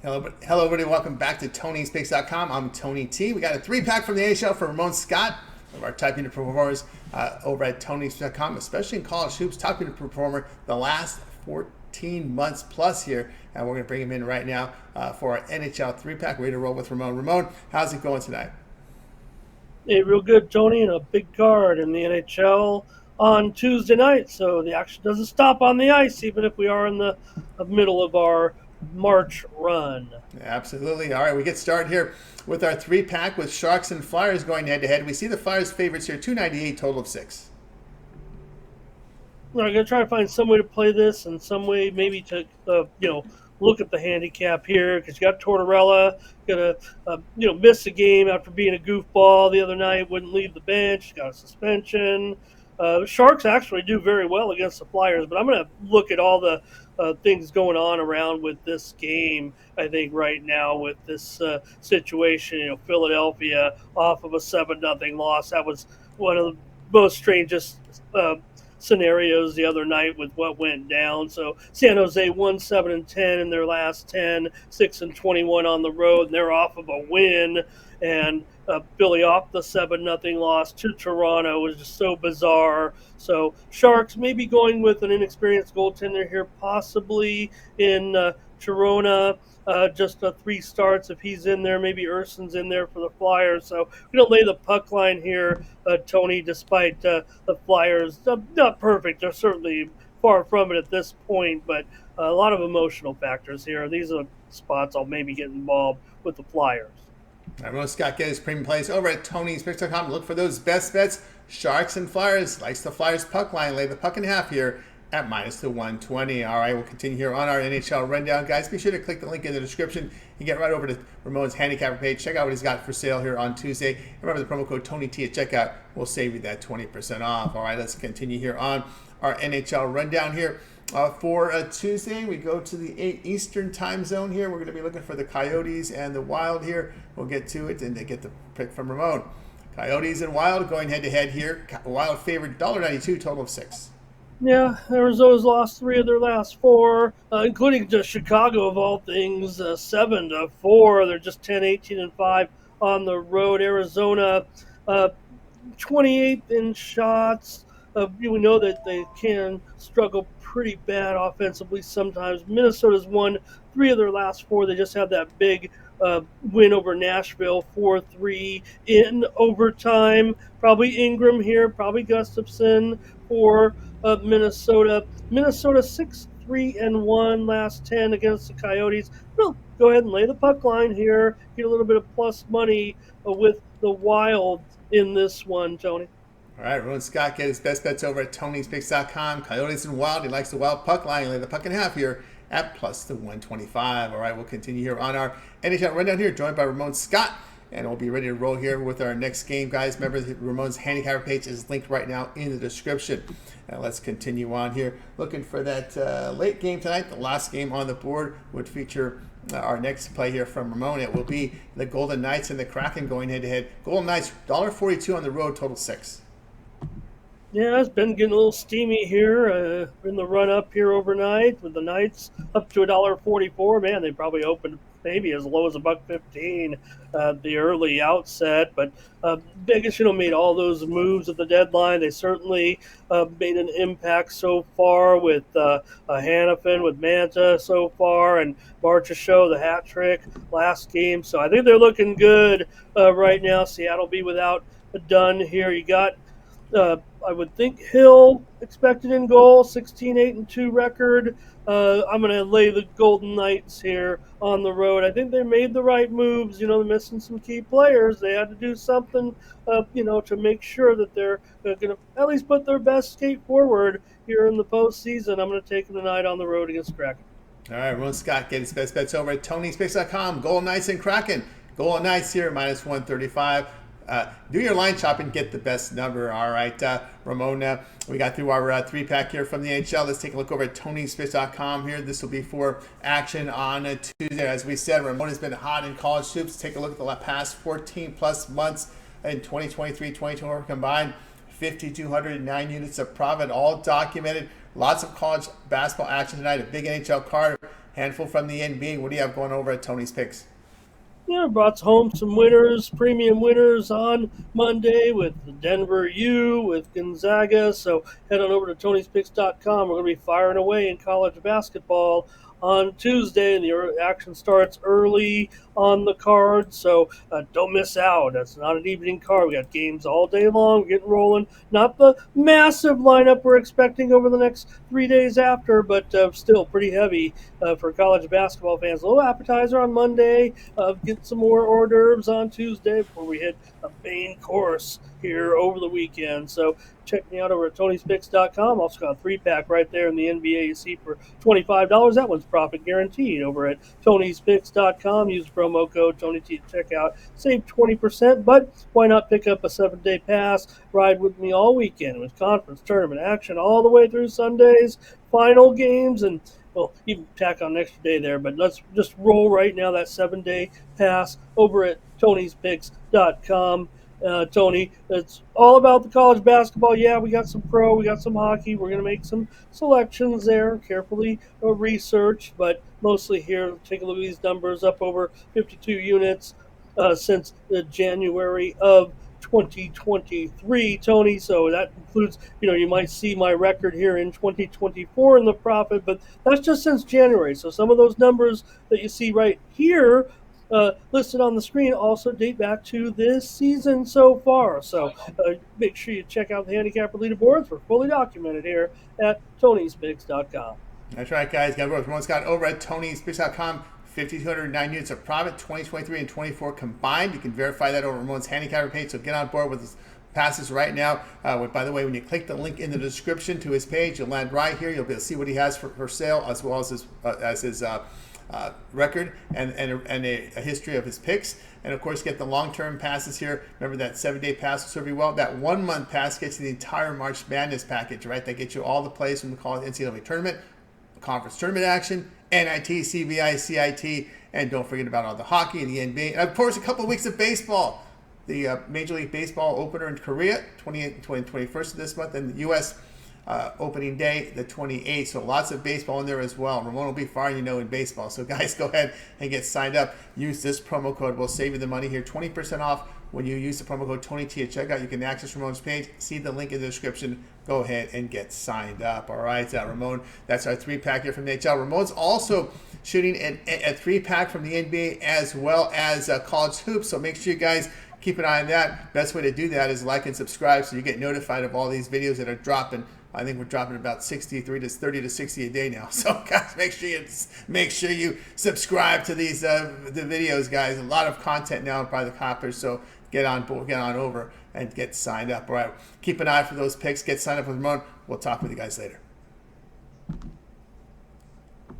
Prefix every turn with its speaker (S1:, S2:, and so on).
S1: Hello, everybody. Welcome back to Tony'sPicks.com. I'm Tony T. We got a three-pack from the NHL for Ramon Scott, one of our top unit performers over at Tony'sPicks.com, especially in college hoops, top unit performer the last 14 months plus here. And we're going to bring him in right now for our NHL three-pack. Ready to roll with Ramon. Ramon, how's it going tonight?
S2: Hey, real good, Tony, and a big card in the NHL on Tuesday night. So the action doesn't stop on the ice, even if we are in the middle of our March run.
S1: Absolutely. All right, we get started here with our three-pack with Sharks and Flyers going head-to-head. We see the Flyers favorites here, 298, total of 6.
S2: I'm going to try to find some way to play this and some way maybe to, look at the handicap here because you got Tortorella going to, miss a game after being a goofball the other night, wouldn't leave the bench, got a suspension. Sharks actually do very well against the Flyers, but I'm going to look at all the things going on around with this game. I think right now with this situation, Philadelphia off of a 7-0 loss. That was one of the most strangest scenarios the other night with what went down. So San Jose won 7-10 in their last 10, 6-21 on the road, and they're off of a win. And Philly off the 7-0 loss to Toronto was just so bizarre. So Sharks maybe going with an inexperienced goaltender here, possibly in Toronto. Just 3 starts if he's in there. Maybe Urson's in there for the Flyers. So we don't lay the puck line here, Tony, despite the Flyers. Not perfect. They're certainly far from it at this point, but a lot of emotional factors here. These are spots I'll maybe get involved with the Flyers.
S1: Ramon Scott, get his premium plays over at Tony'sPicks.com. Look for those best bets. Sharks and Flyers. Likes the Flyers puck line. Lay the puck in half here at minus the 120. All right, we'll continue here on our NHL rundown. Guys, be sure to click the link in the description and get right over to Ramon's handicapper page. Check out what he's got for sale here on Tuesday. And remember, the promo code TonyT at checkout will save you that 20% off. All right, let's continue here on our NHL rundown here. For Tuesday, we go to the 8 Eastern time zone here. We're going to be looking for the Coyotes and the Wild here. We'll get to it and get the pick from Ramon. Coyotes and Wild going head-to-head here. Wild favored $1.92, total of 6.
S2: Yeah, Arizona's lost 3 of their last 4, including just Chicago of all things, 7-4. They're just 10, 18, and 5 on the road. Arizona, 28th in shots. We know that they can struggle pretty bad offensively sometimes. Minnesota's won 3 of their last 4. They just had that big win over Nashville, 4-3 in overtime. Probably Ingram here, probably Gustafsson for Minnesota. Minnesota 6-3-1 last 10 against the Coyotes. Well, go ahead and lay the puck line here. Get a little bit of plus money with the Wild in this one, Tony.
S1: All right, Ramon Scott, get his best bets over at Tony'sPicks.com. Coyotes and Wild. He likes the Wild puck line. Lay the puck in half here at plus the 125. All right, we'll continue here on our NHL rundown here, joined by Ramon Scott. And we'll be ready to roll here with our next game, guys. Remember, Ramon's handicapper page is linked right now in the description. Now let's continue on here. Looking for that late game tonight. The last game on the board would feature our next play here from Ramon. It will be the Golden Knights and the Kraken going head-to-head. Golden Knights, $1.42 on the road, total 6.
S2: Yeah, it's been getting a little steamy here in the run-up here overnight with the Knights up to $1.44. Man, they probably opened maybe as low as $1.15 the early outset. But Vegas, made all those moves at the deadline. They certainly made an impact so far with Hannafin, with Manta so far, and Marchessault, the hat trick last game. So I think they're looking good right now. Seattle be without a Dunn here. You got I would think Hill expected in goal, 16-8-2 record. I'm going to lay the Golden Knights here on the road. I think they made the right moves. They're missing some key players. They had to do something, to make sure that they're going to at least put their best skate forward here in the postseason. I'm going to take them tonight on the road against Kraken.
S1: All right, Ramon Scott, get his best bets over at Tony'sPicks.com. Golden Knights and Kraken. Golden Knights here, minus 135. Do your line shopping, get the best number. All right, Ramon, we got through our 3-pack here from the NHL. Let's take a look over at Tony'sPicks.com here. This will be for action on Tuesday. As we said, Ramon has been hot in college hoops. Take a look at the past 14-plus months in 2023-2024 combined. 5,209 units of profit, all documented. Lots of college basketball action tonight. A big NHL card handful from the NBA. What do you have going over at Tony's Picks?
S2: Yeah, brought home some winners, premium winners on Monday with the Denver U, with Gonzaga. So head on over to Tony'sPicks.com. We're going to be firing away in college basketball on Tuesday, and the action starts early on the card. So don't miss out. That's not an evening card. We got games all day long, getting rolling. Not the massive lineup we're expecting over the next 3 days after, but still pretty heavy for college basketball fans. A little appetizer on Monday. Get some more hors d'oeuvres on Tuesday before we hit a main course here over the weekend. So check me out over at Tony'sPicks.com. Also got a 3-pack right there in the NBA you see for $25. That one's profit guaranteed over at Tony'sPicks.com. Use promo code TonyT to check out. Save 20%, but why not pick up a 7-day pass? Ride with me all weekend with conference tournament action all the way through Sundays, final games, and well, even tack on an extra day there, but let's just roll right now that 7-day pass over at Tony'sPicks.com. Tony, it's all about the college basketball. Yeah, we got some pro, we got some hockey. We're going to make some selections there, carefully researched, but mostly here. Take a look at these numbers, up over 52 units since January of 2023, Tony. So that includes, you might see my record here in 2024 in the profit, but that's just since January. So some of those numbers that you see right here listed on the screen also date back to this season so far. So make sure you check out the handicapper leaderboards. We're fully documented here at Tony'sPicks.com.
S1: That's right, guys. Got Ramon Scott over at Tony'sPicks.com. 5,209 units of profit, 2023 and 24 combined. You can verify that over Ramon's handicapper page, so get on board with his passes right now. By the way, when you click the link in the description to his page, you'll land right here. You'll be able to see what he has for sale, as well as his record and a history of his picks. And of course, get the long-term passes here. Remember that 7-day pass will serve you well. That 1-month pass gets you the entire March Madness package, right? That gets you all the plays from the college NCAA tournament, conference tournament action, NIT, CBI, CIT, and don't forget about all the hockey and the NBA. And of course, a couple of weeks of baseball. The Major League Baseball opener in Korea, 28th and 21st of this month, and the U.S. Opening day, the 28th. So lots of baseball in there as well. Ramon will be firing in baseball. So guys, go ahead and get signed up. Use this promo code. We'll save you the money here. 20% off when you use the promo code TonyT at checkout. You can access Ramon's page. See the link in the description. Go ahead and get signed up. All right, Ramon, that's our 3-pack here from the NHL. Ramon's also shooting a 3-pack from the NBA as well as college hoops. So make sure you guys keep an eye on that. Best way to do that is like and subscribe so you get notified of all these videos that are dropping. I think we're dropping about 30 to 60 a day now. So guys, make sure you subscribe to these the videos, guys. A lot of content now by the coppers. So get on board, get on over, and get signed up. All right, keep an eye for those picks. Get signed up with Ramon. We'll talk with you guys later.